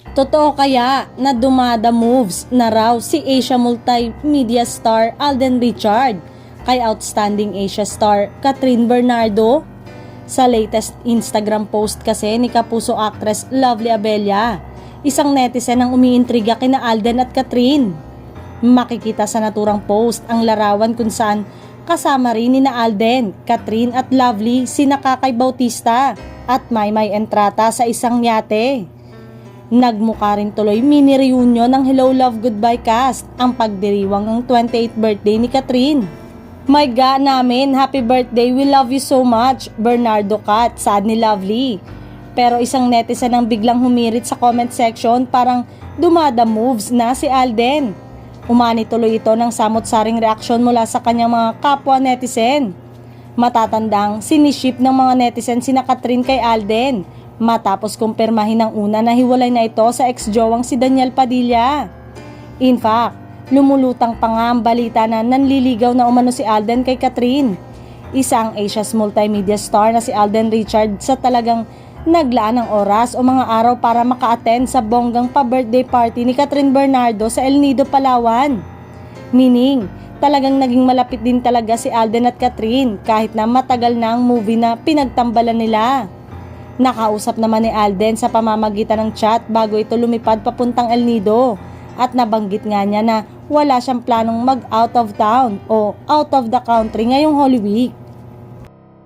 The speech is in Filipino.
Totoo kaya na dumada moves na raw si Asia multimedia star Alden Richard kay outstanding Asia star Catherine Bernardo? Sa latest Instagram post kasi ni kapuso actress Lovely Abella, isang netizen ang umiintriga kina Alden at Catherine. Makikita sa naturang post ang larawan kung saan kasama rin ni na Alden, Catherine at Lovely sina Kakay Bautista at Maymay Entrata sa isang yate. Nagmukha rin tuloy mini reunion ng Hello Love Goodbye cast ang pagdiriwang ng 28th birthday ni Catherine. My God namin, happy birthday, we love you so much, Bernardo Cat, saad ni Lovely. Pero isang netizen ang biglang humirit sa comment section parang dumada moves na si Alden. Umani tuloy ito ng samot-saring reaksyon mula sa kanyang mga kapwa netizen. Matatandang siniship ng mga netizen sina Catherine kay Alden matapos kumpirmahin ng una na hiwalay na ito sa ex-jowang si Daniel Padilla. In fact, lumulutang pa nga ang balita na nanliligaw na umano si Alden kay Catherine. Isa ang Asia's multimedia star na si Alden Richard sa talagang naglaan ng oras o mga araw para maka-attend sa bonggang pa-birthday party ni Catherine Bernardo sa El Nido, Palawan. Meaning, talagang naging malapit din talaga si Alden at Catherine kahit na matagal na ang movie na pinagtambalan nila. Nakausap naman ni Alden sa pamamagitan ng chat bago ito lumipad papuntang El Nido at nabanggit nga niya na wala siyang planong mag out of town o out of the country ngayong Holy Week.